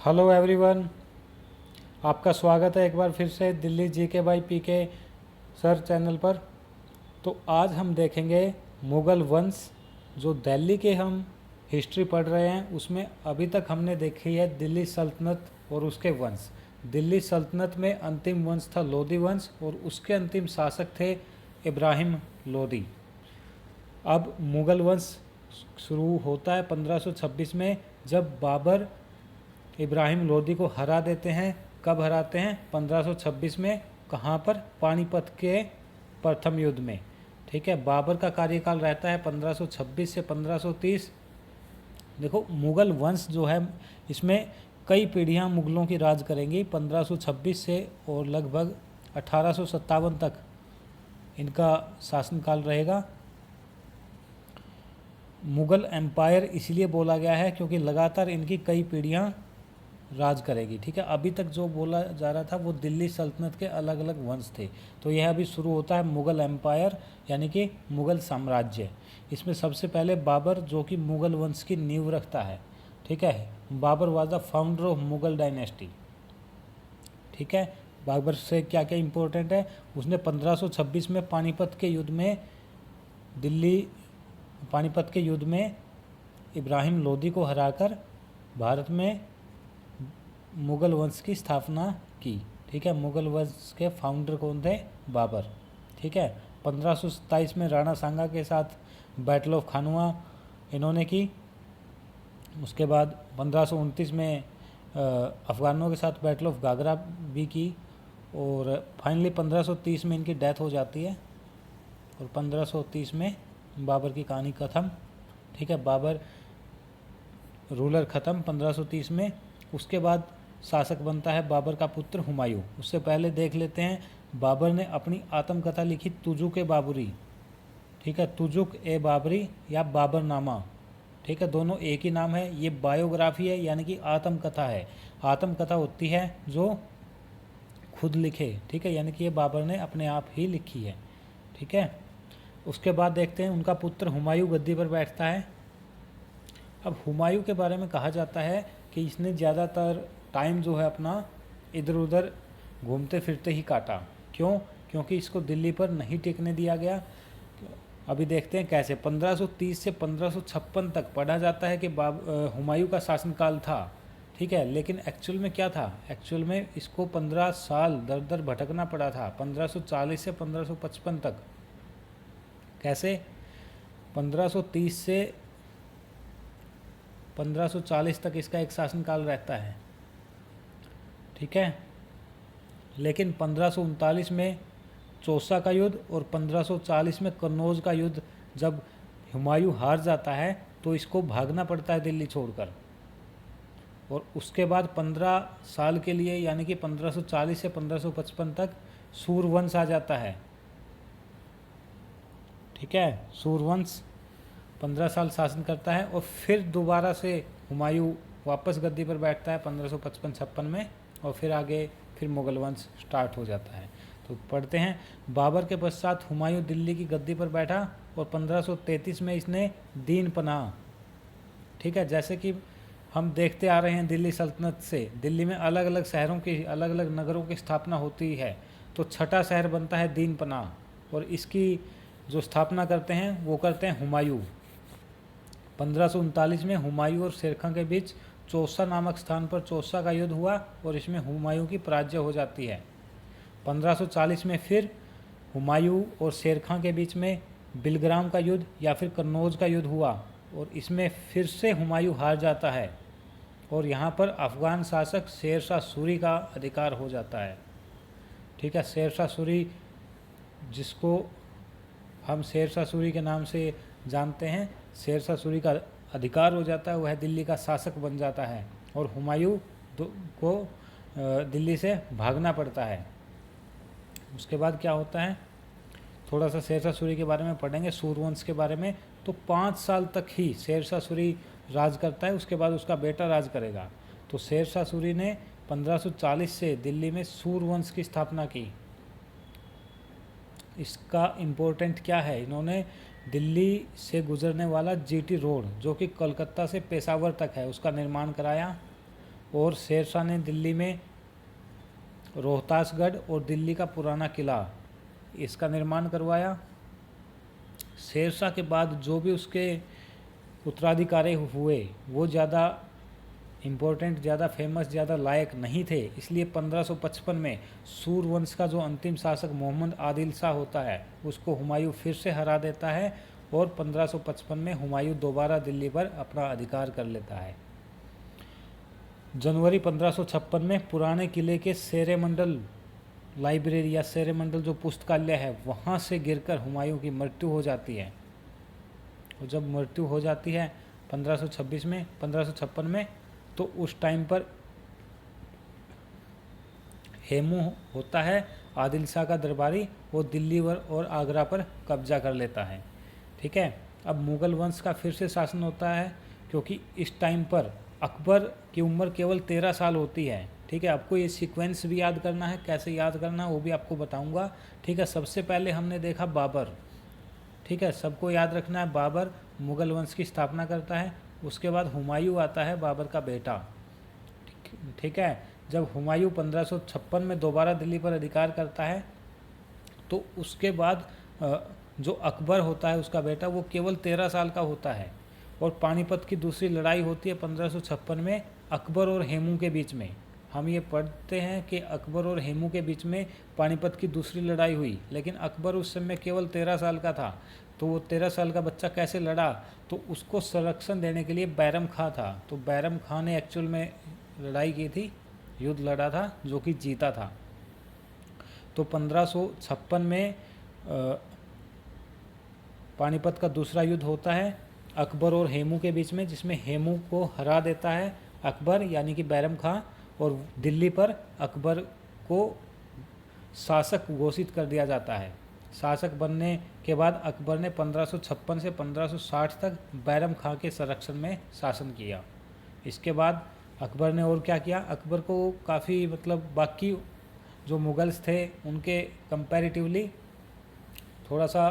Hello everyone, आपका स्वागत है एक बार फिर से Delhi GK by PK sir channel पर। तो आज हम देखेंगे मुग़ल वंश। जो दिल्ली के हम हिस्ट्री पढ़ रहे हैं उसमें अभी तक हमने देखी है दिल्ली सल्तनत और उसके वंश। दिल्ली सल्तनत में अंतिम वंश था लोधी वंश और उसके अंतिम शासक थे इब्राहिम लोधी। अब मुग़ल वंश शुरू होता है 1526 में, जब बाबर इब्राहिम लोदी को हरा देते हैं। कब हराते हैं? 1526 में। कहाँ पर? पानीपत के प्रथम युद्ध में। ठीक है, बाबर का कार्यकाल रहता है 1526 से 1530। देखो, मुग़ल वंश जो है इसमें कई पीढ़ियाँ मुग़लों की राज करेंगी 1526 से और लगभग 1857 तक इनका शासनकाल रहेगा। मुग़ल एम्पायर इसलिए बोला गया है क्योंकि लगातार इनकी कई पीढ़ियाँ राज करेगी। ठीक है, अभी तक जो बोला जा रहा था वो दिल्ली सल्तनत के अलग अलग वंश थे। तो यह अभी शुरू होता है मुग़ल एम्पायर यानी कि मुग़ल साम्राज्य। इसमें सबसे पहले बाबर जो कि मुग़ल वंश की नींव रखता है। ठीक है, Babur was the founder of Mughal dynasty. ठीक है, बाबर से क्या क्या इम्पोर्टेंट है? उसने 1526 में पानीपत के युद्ध में इब्राहिम लोदी को हराकर भारत में मुग़ल वंश की स्थापना की। ठीक है, मुग़ल वंश के फाउंडर कौन थे? बाबर। ठीक है, 1527 में राणा सांगा के साथ बैटल ऑफ खानुआ इन्होंने की। उसके बाद 1529 में अफ़गानों के साथ बैटल ऑफ गागरा भी की और फाइनली 1530 में इनकी डेथ हो जाती है और 1530 में बाबर की कहानी ख़त्म। ठीक है, बाबर रूलर ख़त्म 1530 में। उसके बाद शासक बनता है बाबर का पुत्र हुमायूं। उससे पहले देख लेते हैं, बाबर ने अपनी आत्मकथा लिखी तुजुक ए बाबरी। ठीक है, तुजुक ए बाबरी या बाबरनामा। ठीक है, दोनों एक ही नाम है। ये बायोग्राफी है यानी कि आत्मकथा है। आत्मकथा होती है जो खुद लिखे। ठीक है, यानी कि ये बाबर ने अपने आप ही लिखी है। ठीक है, उसके बाद देखते हैं उनका पुत्र हुमायूं गद्दी पर बैठता है। अब हुमायूं के बारे में कहा जाता है कि इसने ज़्यादातर टाइम जो है अपना इधर उधर घूमते फिरते ही काटा। क्यों? क्योंकि इसको दिल्ली पर नहीं टिकने दिया गया। अभी देखते हैं कैसे। 1530 से 1556 तक पढ़ा जाता है कि हुमायूं का शासनकाल था। ठीक है, लेकिन एक्चुअल में क्या था? एक्चुअल में इसको 15 साल दर दर भटकना पड़ा था 1540 से 1555 तक। कैसे? 1530 से 1540 तक इसका एक शासनकाल रहता है। ठीक है, लेकिन 1539 में चौसा का युद्ध और 1540 में कन्नौज का युद्ध जब हुमायूं हार जाता है तो इसको भागना पड़ता है दिल्ली छोड़कर। और उसके बाद 15 साल के लिए यानी कि 1540 से 1555 तक सूरवंश आ जाता है। ठीक है, सूरवंश 15 साल शासन करता है और फिर दोबारा से हुमायूं वापस गद्दी पर बैठता है 1555-56 में और फिर आगे फिर मुग़ल वंश स्टार्ट हो जाता है। तो पढ़ते हैं, बाबर के पश्चात हुमायूं दिल्ली की गद्दी पर बैठा और 1533 में इसने दीन पनाह। ठीक है, जैसे कि हम देखते आ रहे हैं दिल्ली सल्तनत से दिल्ली में अलग अलग शहरों की अलग अलग नगरों की स्थापना होती है। तो छठा शहर बनता है दीन पनाह और इसकी जो स्थापना करते हैं वो करते हैं हुमायूं। 1539 में हुमायूं और शेर खां के बीच चौसा नामक स्थान पर चौसा का युद्ध हुआ और इसमें हुमायूं की पराजय हो जाती है। 1540 में फिर हुमायूं और शेर खां के बीच में बिलग्राम का युद्ध या फिर कन्नौज का युद्ध हुआ और इसमें फिर से हुमायूं हार जाता है और यहाँ पर अफ़गान शासक शेर शाह सूरी का अधिकार हो जाता है। ठीक है, शेर शाह सूरी जिसको हम शेर शाह सूरी के नाम से जानते हैं, शेर शाह सूरी का अधिकार हो जाता है, वह दिल्ली का शासक बन जाता है और हुमायूं को दिल्ली से भागना पड़ता है। उसके बाद क्या होता है, थोड़ा सा शेर शाह सूरी के बारे में पढ़ेंगे, सूरवंश के बारे में। तो 5 साल तक ही शेर शाह सूरी राज करता है, उसके बाद उसका बेटा राज करेगा। तो शेर शाह सूरी ने 1540 से दिल्ली में सूरवंश की स्थापना की। इसका इम्पोर्टेंट क्या है? इन्होंने दिल्ली से गुजरने वाला जीटी रोड जो कि कोलकाता से पेशावर तक है उसका निर्माण कराया और शेरशाह ने दिल्ली में रोहतासगढ़ और दिल्ली का पुराना किला इसका निर्माण करवाया। शेरशाह के बाद जो भी उसके उत्तराधिकारी हुए वो ज़्यादा इम्पोर्टेंट, ज़्यादा फेमस, ज़्यादा लायक नहीं थे, इसलिए 1555 में सूरवंश का जो अंतिम शासक मोहम्मद आदिल शाह होता है उसको हुमायूं फिर से हरा देता है और 1555 में हुमायूं दोबारा दिल्ली पर अपना अधिकार कर लेता है। जनवरी 1556 में पुराने किले के शेरे मंडल लाइब्रेरी या शेरे मंडल जो पुस्तकालय है वहाँ से गिरकर हुमायूं की मृत्यु हो जाती है। और जब मृत्यु हो जाती है 1556 में तो उस टाइम पर हेमू होता है आदिल शाह का दरबारी, वो दिल्ली और आगरा पर कब्जा कर लेता है। ठीक है, अब मुग़ल वंश का फिर से शासन होता है क्योंकि इस टाइम पर अकबर की उम्र केवल 13 साल होती है। ठीक है, आपको ये सीक्वेंस भी याद करना है, कैसे याद करना है वो भी आपको बताऊंगा। ठीक है, सबसे पहले हमने देखा बाबर। ठीक है, सबको याद रखना है, बाबर मुग़ल वंश की स्थापना करता है। उसके बाद हुमायूं आता है, बाबर का बेटा। ठीक है, जब हुमायूं 1556 में दोबारा दिल्ली पर अधिकार करता है तो उसके बाद जो अकबर होता है उसका बेटा वो केवल 13 साल का होता है। और पानीपत की दूसरी लड़ाई होती है 1556 में अकबर और हेमू के बीच में। हम ये पढ़ते हैं कि अकबर और हेमू के बीच में पानीपत की दूसरी लड़ाई हुई, लेकिन अकबर उस समय केवल 13 साल का था, तो वो 13 साल का बच्चा कैसे लड़ा? तो उसको संरक्षण देने के लिए बैरम खां था, तो बैरम खां ने एक्चुअल में लड़ाई की थी, युद्ध लड़ा था जो कि जीता था। तो 1556 में पानीपत का दूसरा युद्ध होता है अकबर और हेमू के बीच में, जिसमें हेमू को हरा देता है अकबर यानी कि बैरम खां, और दिल्ली पर अकबर को शासक घोषित कर दिया जाता है। शासक बनने के बाद अकबर ने 1556 से 1560 तक बैरम खां के संरक्षण में शासन किया। इसके बाद अकबर ने और क्या किया? अकबर को काफ़ी बाकी जो मुगल्स थे उनके कंपैरेटिवली थोड़ा सा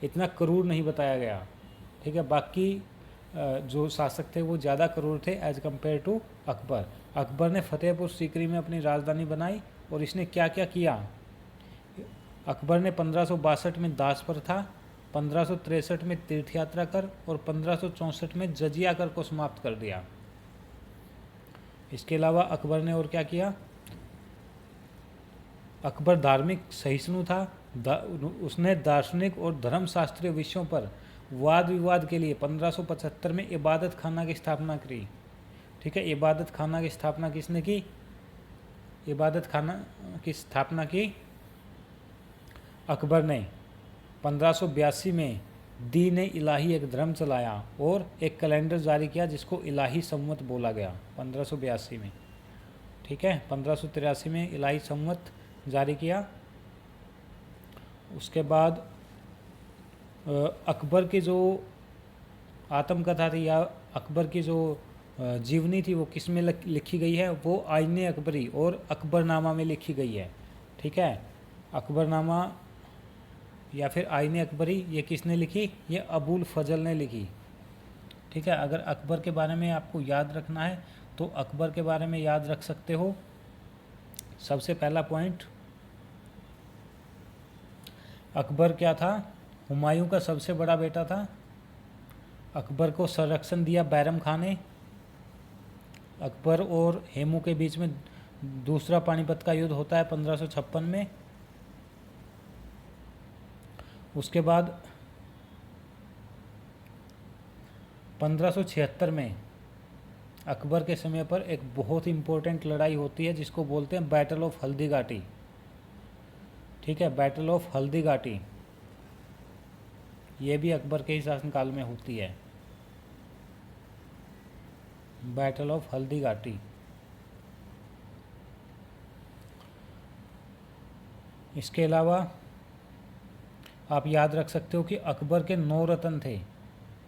इतना क्रूर नहीं बताया गया। ठीक है, बाकी जो शासक थे वो ज़्यादा क्रूर थे as compared to Akbar. Akbar ने फतेहपुर सीकरी में अपनी राजधानी बनाई और इसने क्या क्या किया? अकबर ने 1562 में दास पर था, 1563 में तीर्थ यात्रा कर और 1564 में जजिया कर को समाप्त कर दिया। इसके अलावा अकबर ने और क्या किया? अकबर धार्मिक सहिष्णु था, उसने दार्शनिक और धर्मशास्त्रीय विषयों पर वाद विवाद के लिए 1575 में इबादत खाना की स्थापना की। ठीक है, इबादत खाना की स्थापना किसने की? इबादत खाना की स्थापना की अकबर ने। 1582 में दीन इलाही एक धर्म चलाया और एक कैलेंडर जारी किया जिसको इलाही संवत बोला गया 1582 में। ठीक है, 1583 में इलाही संवत जारी किया। उसके बाद अकबर की जो आत्मकथा थी या अकबर की जो जीवनी थी वो किस में लिखी गई है? वो आईने अकबरी और अकबरनामा में लिखी गई है। ठीक है, अकबरनामा या फिर आईने अकबरी ये किसने लिखी? ये अबुल फजल ने लिखी। ठीक है, अगर अकबर के बारे में आपको याद रखना है तो अकबर के बारे में याद रख सकते हो। सबसे पहला पॉइंट, अकबर क्या था? हुमायूं का सबसे बड़ा बेटा था। अकबर को संरक्षण दिया बैरम खां ने। अकबर और हेमू के बीच में दूसरा पानीपत का युद्ध होता है 1556 में। उसके बाद 1576 में अकबर के समय पर एक बहुत इम्पोर्टेंट लड़ाई होती है जिसको बोलते हैं बैटल ऑफ हल्दी घाटी। ठीक है, बैटल ऑफ हल्दी घाटी ये भी अकबर के ही शासनकाल में होती है, बैटल ऑफ हल्दी घाटी। इसके अलावा आप याद रख सकते हो कि अकबर के 9 रत्न थे।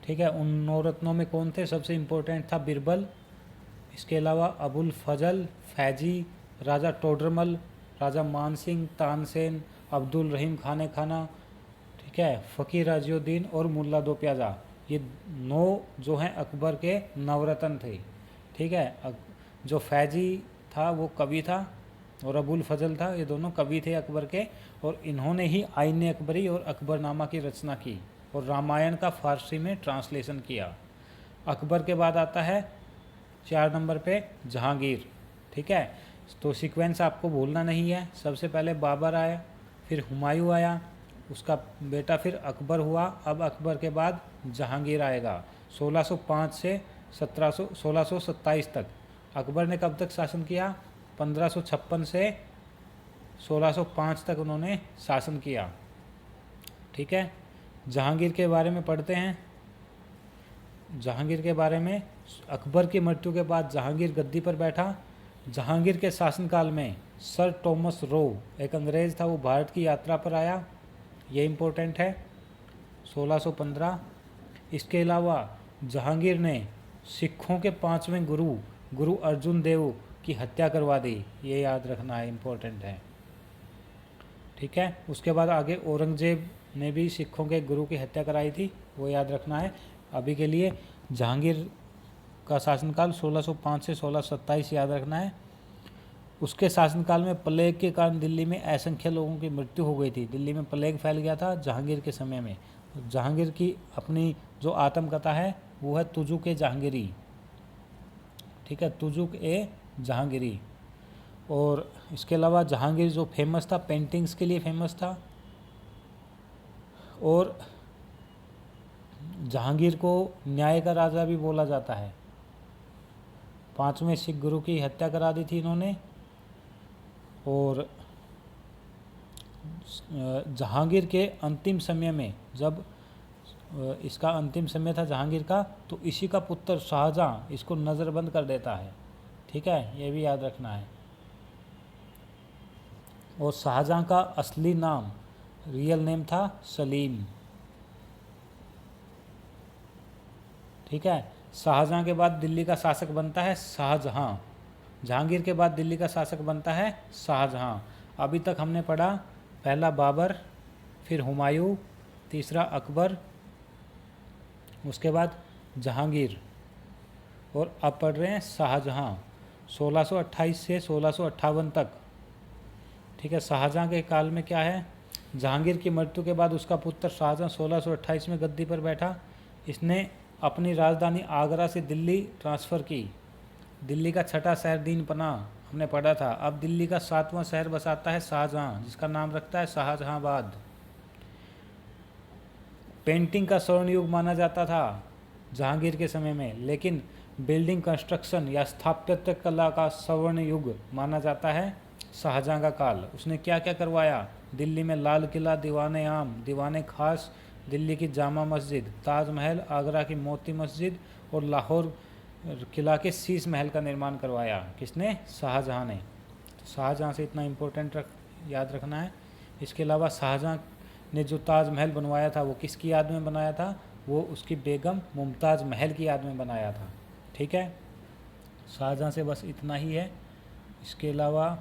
ठीक है, उन 9 रत्नों में कौन थे? सबसे इम्पोर्टेंट था बिरबल। इसके अलावा अबुल फजल, फैजी, राजा टोडरमल, राजा मानसिंह, तानसेन, अब्दुल रहीम खाने खाना, ठीक है, फ़कीर राजिउद्दीन और मुल्ला दो प्याजा, ये 9 जो हैं अकबर के नवरत्न थे, ठीक है। जो फैजी था वो कवि था और अबुल फजल था, ये दोनों कवि थे अकबर के, और इन्होंने ही आईन अकबरी और अकबरनामा की रचना की और रामायण का फारसी में ट्रांसलेशन किया। अकबर के बाद आता है 4 नंबर पे जहांगीर, ठीक है। तो सीक्वेंस आपको भूलना नहीं है, सबसे पहले बाबर आया, फिर हुमायूं आया, उसका बेटा फिर अकबर हुआ, अब अकबर के बाद जहांगीर आएगा। 1605 से 1627 तक अकबर ने कब तक शासन किया? 1556 से 1605 तक उन्होंने शासन किया, ठीक है। जहांगीर के बारे में पढ़ते हैं। जहांगीर के बारे में, अकबर की मृत्यु के बाद जहांगीर गद्दी पर बैठा। जहांगीर के शासनकाल में सर टॉमस रो, एक अंग्रेज़ था, वो भारत की यात्रा पर आया, ये इम्पोर्टेंट है, 1615। इसके अलावा जहांगीर ने सिखों के 5वें गुरु गुरु अर्जुन देव की हत्या करवा दी, ये याद रखना है, इम्पोर्टेंट है, ठीक है। उसके बाद आगे औरंगजेब ने भी सिखों के गुरु की हत्या कराई थी, वो याद रखना है। अभी के लिए जहांगीर का शासनकाल 1605 से 1627 याद रखना है। उसके शासनकाल में प्लेग के कारण दिल्ली में असंख्य लोगों की मृत्यु हो गई थी। दिल्ली में प्लेग फैल गया था जहांगीर के समय में। जहांगीर की अपनी जो आत्मकथा है वो है तुजुक ए जहांगीरी, ठीक है, तुजुक ए जहांगीरी। और इसके अलावा जहांगीर जो फेमस था, पेंटिंग्स के लिए फेमस था, और जहांगीर को न्याय का राजा भी बोला जाता है। 5वें सिख गुरु की हत्या करा दी थी इन्होंने। और जहांगीर के अंतिम समय में, जब इसका अंतिम समय था जहांगीर का, तो इसी का पुत्र शाहजहां इसको नज़रबंद कर देता है, ठीक है, ये भी याद रखना है। और शाहजहां का असली नाम, रियल नेम था सलीम, ठीक है। शाहजहां के बाद दिल्ली का शासक बनता है शाहजहां। जहांगीर के बाद दिल्ली का शासक बनता है शाहजहां। अभी तक हमने पढ़ा, पहला बाबर, फिर हुमायूं, तीसरा अकबर, उसके बाद जहांगीर, और अब पढ़ रहे हैं शाहजहां 1628 से 1658 तक, ठीक है। शाहजहां के काल में क्या है? जहांगीर की मृत्यु के बाद उसका पुत्र शाहजहां 1628 में गद्दी पर बैठा। इसने अपनी राजधानी आगरा से दिल्ली ट्रांसफ़र की। दिल्ली का छठा शहर दीनपना हमने पढ़ा था। अब दिल्ली का 7वां शहर बसाता है शाहजहां, जिसका नाम रखता है शाहजहांबाद। पेंटिंग का स्वर्ण युग माना जाता था जहांगीर के समय में, लेकिन बिल्डिंग कंस्ट्रक्शन या स्थापत्य कला का स्वर्ण युग माना जाता है शाहजहां का काल। उसने क्या क्या करवाया? दिल्ली में लाल किला, दीवाने आम, दीवाने खास, दिल्ली की जामा मस्जिद, ताजमहल, आगरा की मोती मस्जिद और लाहौर किला के शीश महल का निर्माण करवाया। किसने? शाहजहां ने। तो शाहजहां से इतना इम्पोर्टेंट याद रखना है। इसके अलावा शाहजहां ने जो ताजमहल बनवाया था वो किसकी याद में बनाया था? वो उसकी बेगम मुमताज़ महल की याद में बनाया था, ठीक है। शाहजहां से बस इतना ही है। इसके अलावा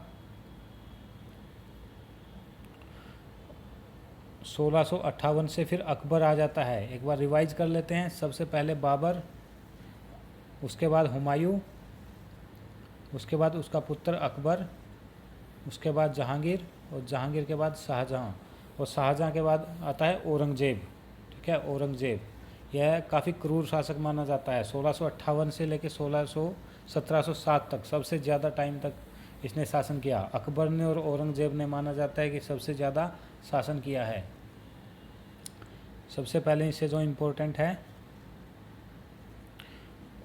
1658 से फिर अकबर आ जाता है। एक बार रिवाइज कर लेते हैं। सबसे पहले बाबर, उसके बाद हुमायूं, उसके बाद उसका पुत्र अकबर, उसके बाद जहांगीर, और जहांगीर के बाद शाहजहां, और शाहजहां के बाद आता है औरंगजेब, ठीक है। औरंगजेब यह काफ़ी क्रूर शासक माना जाता है। 1658 से लेकर 1707 तक सबसे ज़्यादा टाइम तक इसने शासन किया। अकबर ने और औरंगजेब ने माना जाता है कि सबसे ज़्यादा शासन किया है। सबसे पहले इससे जो इम्पोर्टेंट है,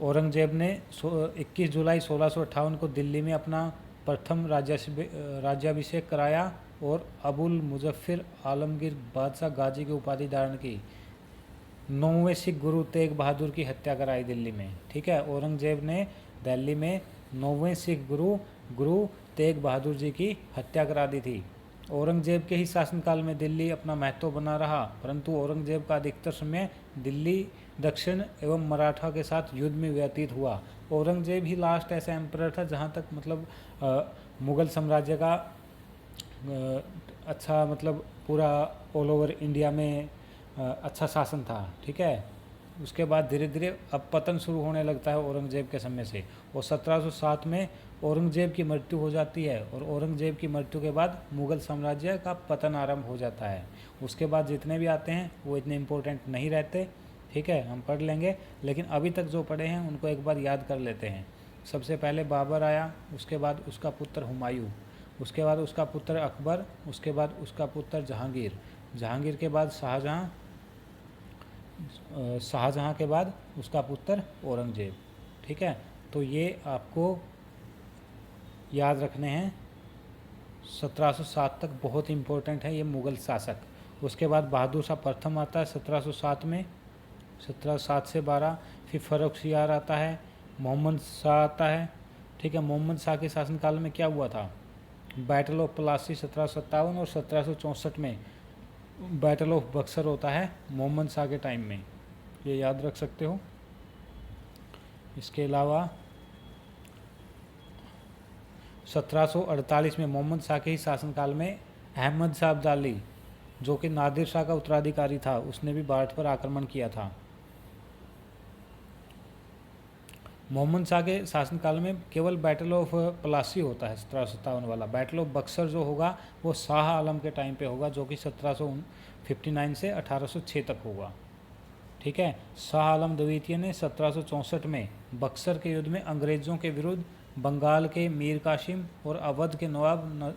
औरंगजेब ने 21 जुलाई 1658 को दिल्ली में अपना प्रथम राज्याभिषेक कराया और अबुल मुजफ्फर आलमगीर बादशाह गाजी की उपाधि धारण की। 9वें सिख गुरु तेग बहादुर की हत्या कराई दिल्ली में, ठीक है। औरंगजेब ने दिल्ली में 9वें सिख गुरु तेग बहादुर जी की हत्या करा दी थी। औरंगजेब के ही शासनकाल में दिल्ली अपना महत्व बना रहा, परंतु औरंगजेब का अधिकतर समय दिल्ली, दक्षिण एवं मराठा के साथ युद्ध में व्यतीत हुआ। औरंगजेब ही लास्ट ऐसा एम्परर था जहाँ तक मतलब मुग़ल साम्राज्य का अच्छा मतलब पूरा ऑल ओवर इंडिया में अच्छा शासन था, ठीक है। उसके बाद धीरे धीरे अब पतन शुरू होने लगता है औरंगजेब के समय से, और 1707 में औरंगजेब की मृत्यु हो जाती है, और औरंगजेब की मृत्यु के बाद मुग़ल साम्राज्य का पतन आरंभ हो जाता है। उसके बाद जितने भी आते हैं वो इतने इम्पोर्टेंट नहीं रहते, ठीक है, हम पढ़ लेंगे, लेकिन अभी तक जो पढ़े हैं उनको एक बार याद कर लेते हैं। सबसे पहले बाबर आया, उसके बाद उसका पुत्र हुमायूं, उसके बाद उसका पुत्र अकबर, उसके बाद उसका पुत्र जहांगीर, जहांगीर के बाद शाहजहां, शाहजहां के बाद उसका पुत्र औरंगजेब। ठीक है, तो ये आपको याद रखने हैं। 1707 तक बहुत इम्पोर्टेंट है ये मुग़ल शासक। उसके बाद बहादुर शाह प्रथम आता है 1707 में, 1707 से 12। फिर फ़र्रुखसियार आता है, मोहम्मद शाह आता है। ठीक है, मोहम्मद शाह के शासनकाल में क्या हुआ था? बैटल ऑफ प्लासी 1757 और 1764 में बैटल ऑफ बक्सर होता है मोहम्मद शाह के टाइम में, ये याद रख सकते हो। इसके अलावा 1748 में मोहम्मद शाह के ही शासनकाल में अहमद शाह अब्दाली, जो कि नादिर शाह का उत्तराधिकारी था, उसने भी भारत पर आक्रमण किया था। मोहम्मद शाह के शासनकाल में केवल बैटल ऑफ प्लासी होता है 1757 वाला। बैटल ऑफ बक्सर जो होगा वो शाह आलम के टाइम पे होगा, जो कि 1759 से 1806 तक होगा। ठीक है, शाह आलम द्वितीय ने 1764 में बक्सर के युद्ध में अंग्रेज़ों के विरुद्ध बंगाल के मीर कासिम और अवध के नवाब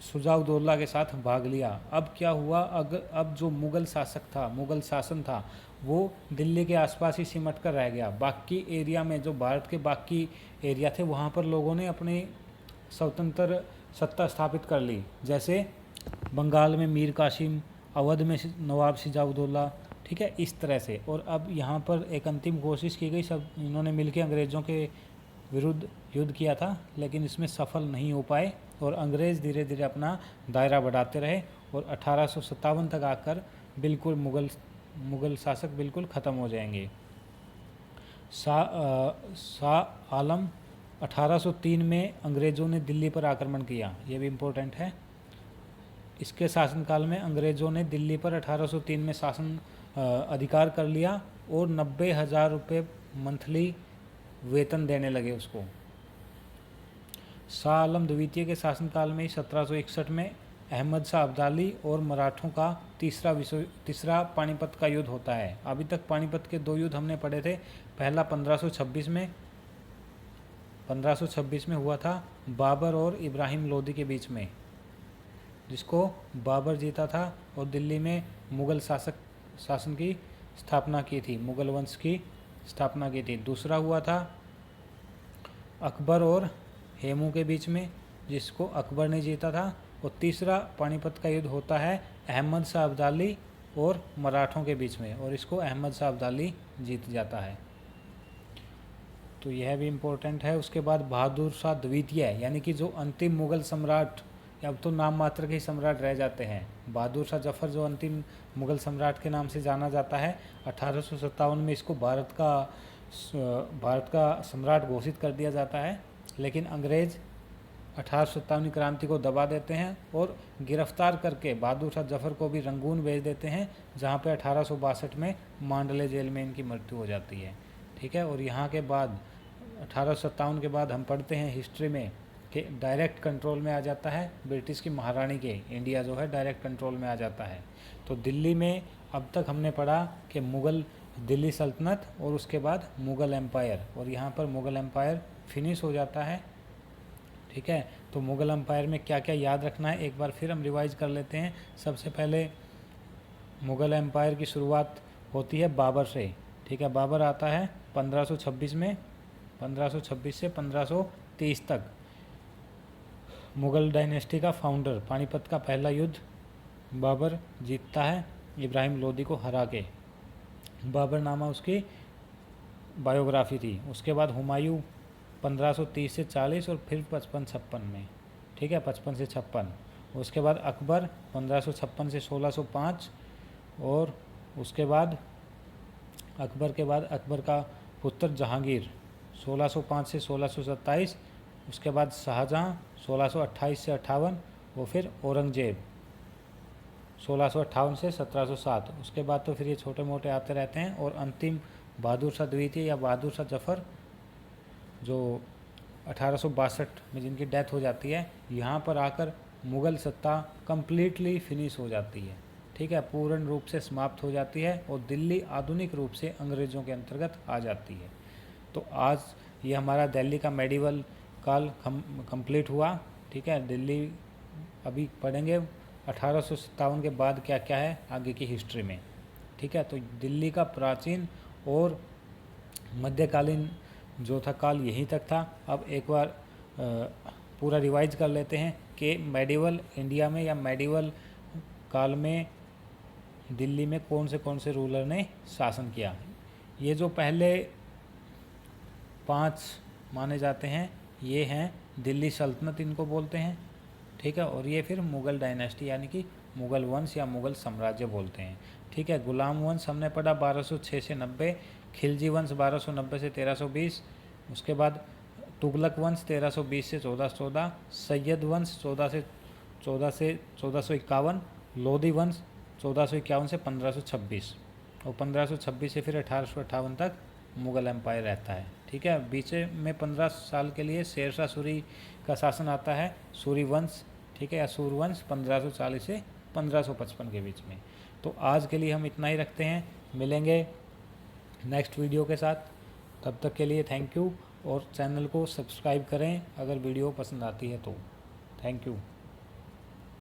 शुजाउद्दौला के साथ भाग लिया। अब क्या हुआ, अब जो मुग़ल शासक था, मुग़ल शासन था, वो दिल्ली के आसपास ही सिमट कर रह गया। बाकी एरिया में, जो भारत के बाकी एरिया थे, वहाँ पर लोगों ने अपनी स्वतंत्र सत्ता स्थापित कर ली, जैसे बंगाल में मीर कासिम, अवध में नवाब शुजाउद्दौला। ठीक है, इस तरह से। और अब यहाँ पर एक अंतिम कोशिश की गई, सब इन्होंने मिलकर अंग्रेज़ों के विरुद्ध युद्ध किया था, लेकिन इसमें सफल नहीं हो पाए, और अंग्रेज़ धीरे धीरे अपना दायरा बढ़ाते रहे, और 1857 तक आकर बिल्कुल मुग़ल शासक बिल्कुल ख़त्म हो जाएंगे। शाह आलम 1803 में अंग्रेज़ों ने दिल्ली पर आक्रमण किया, ये भी इम्पोर्टेंट है। इसके शासनकाल में अंग्रेज़ों ने दिल्ली पर 1803 में शासन अधिकार कर लिया, और 90,000 रुपये मंथली वेतन देने लगे उसको। शाह आलम द्वितीय के शासनकाल में 1761 में अहमद शाह अब्दाली और मराठों का तीसरा पानीपत का युद्ध होता है। अभी तक पानीपत के 2 युद्ध हमने पढ़े थे। पहला 1526 में हुआ था, बाबर और इब्राहिम लोदी के बीच में, जिसको बाबर जीता था, और दिल्ली में मुग़ल शासन की स्थापना की थी, मुग़ल वंश की स्थापना की थी। दूसरा हुआ था अकबर और हेमू के बीच में, जिसको अकबर ने जीता था। और तीसरा पानीपत का युद्ध होता है अहमद शाह अब्दाली और मराठों के बीच में, और इसको अहमद शाह अब्दाली जीत जाता है। तो यह भी इम्पोर्टेंट है। उसके बाद बहादुर शाह द्वितीय, यानी कि जो अंतिम मुग़ल सम्राट, अब तो नाम मात्र के ही सम्राट रह जाते हैं। बहादुर शाह जफ़र जो अंतिम मुग़ल सम्राट के नाम से जाना जाता है, 1857 में इसको भारत का सम्राट घोषित कर दिया जाता है, लेकिन अंग्रेज़ 1857 क्रांति को दबा देते हैं और गिरफ्तार करके बहादुर शाह जफ़र को भी रंगून भेज देते हैं, जहाँ पे 1862 में मांडले जेल में इनकी मृत्यु हो जाती है। ठीक है, और यहाँ के बाद 1857 के बाद हम पढ़ते हैं हिस्ट्री में कि डायरेक्ट कंट्रोल में आ जाता है ब्रिटिश की महारानी के, इंडिया जो है डायरेक्ट कंट्रोल में आ जाता है। तो दिल्ली में अब तक हमने पढ़ा कि मुग़ल दिल्ली सल्तनत और उसके बाद मुग़ल एम्पायर, और यहाँ पर मुग़ल एम्पायर फिनिश हो जाता है। ठीक है, तो मुग़ल एम्पायर में क्या क्या याद रखना है एक बार फिर हम रिवाइज कर लेते हैं। सबसे पहले मुग़ल एम्पायर की शुरुआत होती है बाबर से। ठीक है, बाबर आता है 1526 में, 1526 से 1530 तक, मुग़ल डायनेस्टी का फाउंडर। पानीपत का पहला युद्ध बाबर जीतता है इब्राहिम लोदी को हरा के, बाबरनामा उसकी बायोग्राफी थी। उसके बाद हुमायूं 1530 से 40 और फिर 55-56 में। ठीक है, 55 से 56। उसके बाद अकबर 1556 से 1605, और उसके बाद अकबर का पुत्र जहांगीर 1605 से 1627। उसके बाद शाहजहां 1628 से 58, और फिर औरंगजेब 1658 से 1707। उसके बाद तो फिर ये छोटे मोटे आते रहते हैं। और अंतिम बहादुर शाह द्वितीय या बहादुर शाह जफ़र जो 1862 में जिनकी डेथ हो जाती है, यहाँ पर आकर मुग़ल सत्ता कम्प्लीटली फिनिश हो जाती है। ठीक है, पूर्ण रूप से समाप्त हो जाती है और दिल्ली आधुनिक रूप से अंग्रेज़ों के अंतर्गत आ जाती है। तो आज ये हमारा दिल्ली का मेडिवल काल कंप्लीट हुआ। ठीक है, दिल्ली अभी पढ़ेंगे 1857 के बाद क्या क्या है आगे की हिस्ट्री में। ठीक है, तो दिल्ली का प्राचीन और मध्यकालीन जो था काल यहीं तक था। अब एक बार पूरा रिवाइज कर लेते हैं कि मेडिवल इंडिया में या मेडिवल काल में दिल्ली में कौन से रूलर ने शासन किया। ये जो पहले 5 माने जाते हैं ये हैं दिल्ली सल्तनत इनको बोलते हैं। ठीक है, और ये फिर मुग़ल डायनेस्टी यानी कि मुग़ल वंश या मुग़ल साम्राज्य बोलते हैं। ठीक है, गुलाम वंश हमने पढ़ा 1206 से 90, खिलजी वंश 1290 से 1320, उसके बाद तुगलक वंश 1320 से 1414, सैयद वंश 14 से 1451, लोधी वंश 1451 से 1526 और 1526 से फिर 1858 तक मुग़ल एम्पायर रहता है। ठीक है, बीच में 15 साल के लिए शेरशाह सूरी का शासन आता है, सूरी वंश। ठीक है, या सूरवंश 1540 से 1555 के बीच में। तो आज के लिए हम इतना ही रखते हैं, मिलेंगे नेक्स्ट वीडियो के साथ। तब तक के लिए थैंक यू और चैनल को सब्सक्राइब करें अगर वीडियो पसंद आती है तो। Thank you.